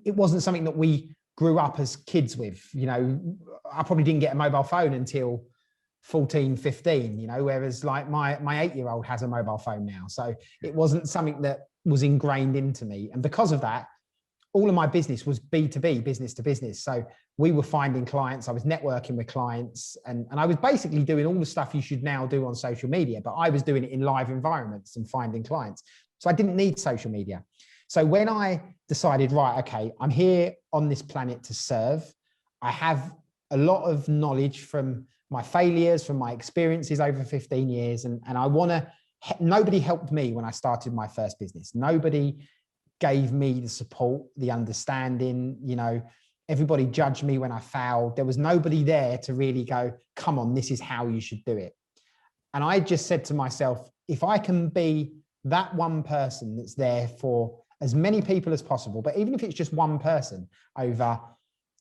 [SPEAKER 3] it wasn't something that we grew up as kids with. You know, I probably didn't get a mobile phone until 14, 15, you know, whereas like my 8-year-old has a mobile phone now. So it wasn't something that was ingrained into me. And because of that, all of my business was B2B, business to business. So we were finding clients, I was networking with clients, and I was basically doing all the stuff you should now do on social media, but I was doing it in live environments and finding clients. So I didn't need social media. So when I decided, right, okay, I'm here on this planet to serve, I have a lot of knowledge from my failures, from my experiences over 15 years. And nobody helped me when I started my first business. Nobody gave me the support, the understanding, you know, everybody judged me when I failed. There was nobody there to really go, come on, this is how you should do it. And I just said to myself, if I can be that one person that's there for as many people as possible, but even if it's just one person over,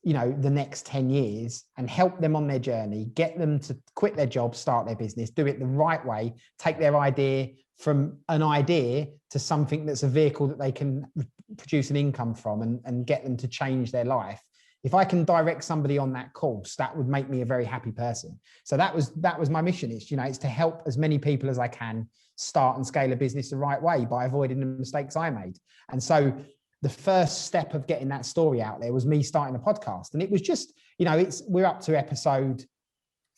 [SPEAKER 3] you know, the next 10 years and help them on their journey, get them to quit their job, start their business, do it the right way, take their idea from an idea to something that's a vehicle that they can produce an income from and get them to change their life. If I can direct somebody on that course, that would make me a very happy person. So that was my mission. It's to help as many people as I can start and scale a business the right way by avoiding the mistakes I made. And so the first step of getting that story out there was me starting a podcast. And it was just, you know, we're up to episode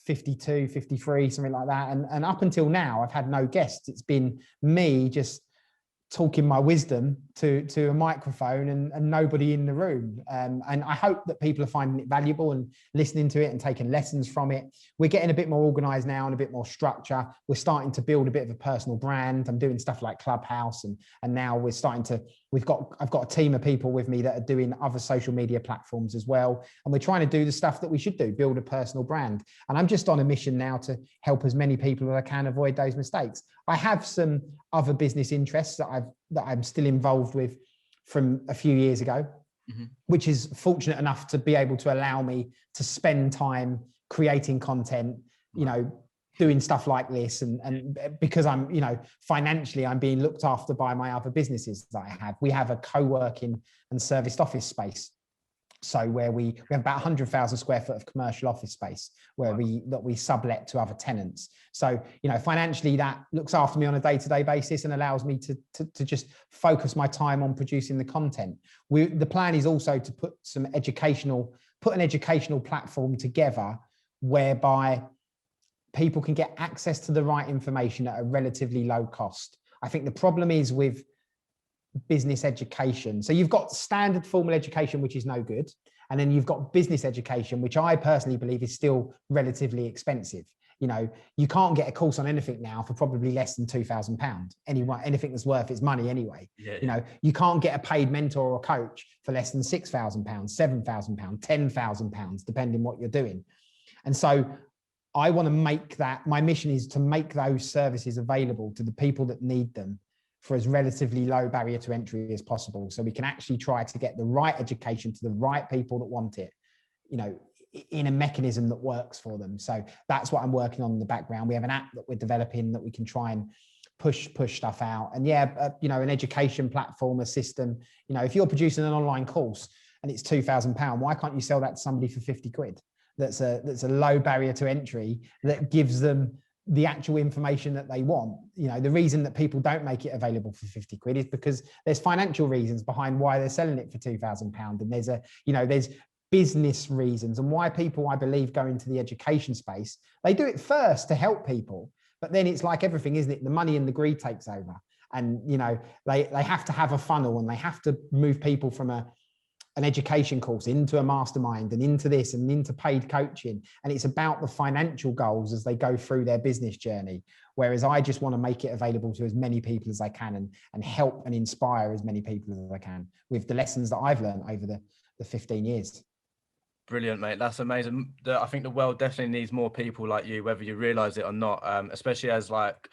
[SPEAKER 3] 52, 53, something like that. And up until now, I've had no guests. It's been me just talking my wisdom to a microphone and nobody in the room. And I hope that people are finding it valuable and listening to it and taking lessons from it. We're getting a bit more organized now and a bit more structure. We're starting to build a bit of a personal brand. I'm doing stuff like Clubhouse and now we're starting to, I've got a team of people with me that are doing other social media platforms as well. And we're trying to do the stuff that we should do, build a personal brand. And I'm just on a mission now to help as many people as I can avoid those mistakes. I have some other business interests that I'm still involved with from a few years ago, which is fortunate enough to be able to allow me to spend time creating content, you know, doing stuff like this. And because I'm, you know, financially, I'm being looked after by my other businesses that I have. We have a co-working and serviced office space. So where we have about 100,000 square foot of commercial office space where we sublet to other tenants. So, you know, financially that looks after me on a day-to-day basis and allows me to just focus my time on producing the content. The plan is also to put an educational platform together whereby people can get access to the right information at a relatively low cost. I think the problem is with business education. So you've got standard formal education, which is no good. And then you've got business education, which I personally believe is still relatively expensive. You know, you can't get a course on anything now for probably less than £2,000. Anything that's worth its money anyway. Yeah. You know, you can't get a paid mentor or coach for less than £6,000, £7,000, £10,000, depending what you're doing. And so I want to make that, my mission is to make those services available to the people that need them for as relatively low barrier to entry as possible. So we can actually try to get the right education to the right people that want it, you know, in a mechanism that works for them. So that's what I'm working on in the background. We have an app that we're developing that we can try and push stuff out. And you know, an education platform, a system, you know, if you're producing an online course and it's £2,000, why can't you sell that to somebody for 50 quid? That's a low barrier to entry that gives them the actual information that they want. You know, the reason that people don't make it available for 50 quid is because there's financial reasons behind why they're selling it for £2,000. And there's business reasons and why people, I believe, go into the education space. They do it first to help people, but then it's like everything, isn't it? The money and the greed takes over. And, you know, they have to have a funnel and they have to move people from an education course into a mastermind and into this and into paid coaching. And it's about the financial goals as they go through their business journey. Whereas I just want to make it available to as many people as I can and help and inspire as many people as I can with the lessons that I've learned over the 15 years.
[SPEAKER 2] Brilliant, mate. That's amazing. I think the world definitely needs more people like you, whether you realize it or not, especially as like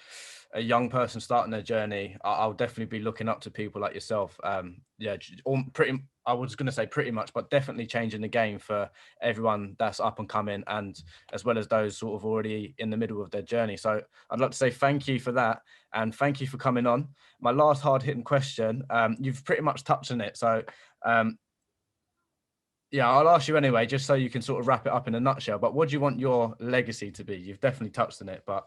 [SPEAKER 2] a young person starting their journey. I'll definitely be looking up to people like yourself. I was going to say pretty much, but definitely changing the game for everyone that's up and coming, and as well as those sort of already in the middle of their journey. So I'd like to say thank you for that. And thank you for coming on. My last hard hitting question, you've pretty much touched on it. So yeah, I'll ask you anyway, just so you can sort of wrap it up in a nutshell. But what do you want your legacy to be? You've definitely touched on it, but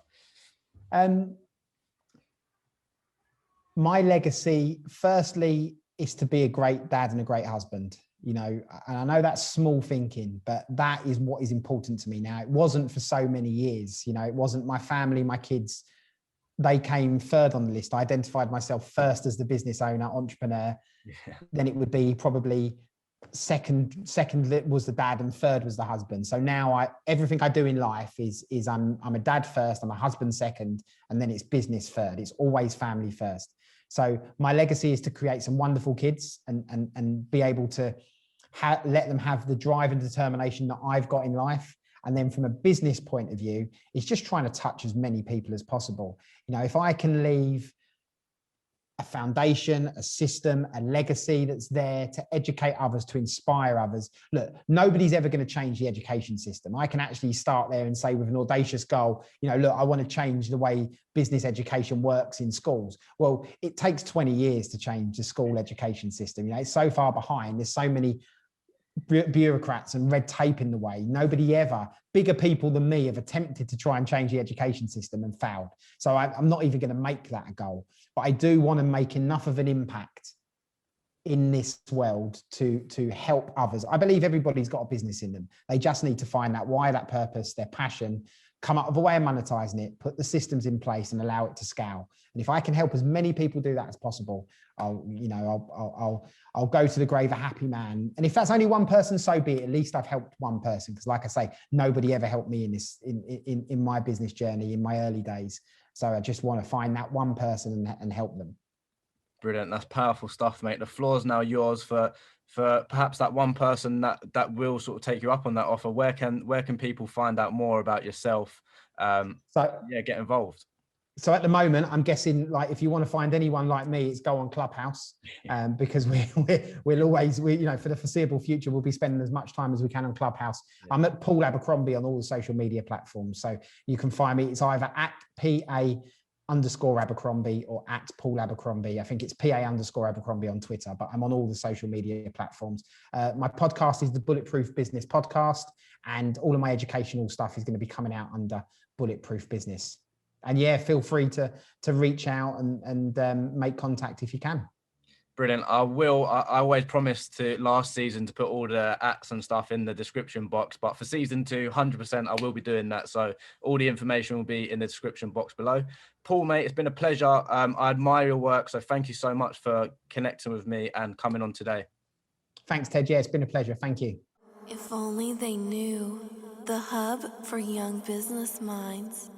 [SPEAKER 2] my legacy, firstly, is to be a great dad and a great husband, you know, and I know that's small thinking, but that is what is important to me now. It wasn't for so many years, you know, it wasn't my family, my kids, they came third on the list. I identified myself first as the business owner, entrepreneur. Yeah. Then it would be probably second was the dad and third was the husband. So now everything I do in life is I'm a dad first, I'm a husband second, and then it's business third. It's always family first. So my legacy is to create some wonderful kids and be able to let them have the drive and determination that I've got in life. And then from a business point of view, it's just trying to touch as many people as possible. You know, if I can leave a foundation, a system, a legacy that's there to educate others, to inspire others. Look, nobody's ever going to change the education system. I can actually start there and say with an audacious goal, you know, look, I want to change the way business education works in schools. Well, it takes 20 years to change the school education system. You know, it's so far behind. There's so many bureaucrats and red tape in the way. Nobody ever, bigger people than me, have attempted to try and change the education system and failed. So I'm not even going to make that a goal, but I do want to make enough of an impact in this world to help others. I believe everybody's got a business in them. They just need to find that why, that purpose, their passion, come up with a way of monetizing it, put the systems in place and allow it to scale. And if I can help as many people do that as possible, I'll go to the grave a happy man. And if that's only one person, so be it. At least I've helped one person. Because like I say, nobody ever helped me in my business journey in my early days. So I just want to find that one person and help them. Brilliant. That's powerful stuff, mate. The floor's now yours for perhaps that one person that will sort of take you up on that offer. Where can people find out more about yourself? Get involved.
[SPEAKER 3] So at the moment, I'm guessing, like, if you want to find anyone like me, it's go on Clubhouse, because we'll always, you know, for the foreseeable future, we'll be spending as much time as we can on Clubhouse. Yeah. I'm at Paul Abercrombie on all the social media platforms. So you can find me. It's either at Abercrombie or at Paul Abercrombie. I think it's PA_Abercrombie on Twitter, but I'm on all the social media platforms. My podcast is the Bulletproof Business Podcast, and all of my educational stuff is going to be coming out under Bulletproof Business. And yeah, feel free to reach out and make contact if you can.
[SPEAKER 2] Brilliant. I will. I always promised to last season to put all the ats and stuff in the description box, but for season 2, 100%, I will be doing that. So all the information will be in the description box below. Paul, mate, it's been a pleasure. I admire your work. So thank you so much for connecting with me and coming on today.
[SPEAKER 3] Thanks, Ted. Yeah, it's been a pleasure. Thank you.
[SPEAKER 1] If only they knew, the hub for young business minds.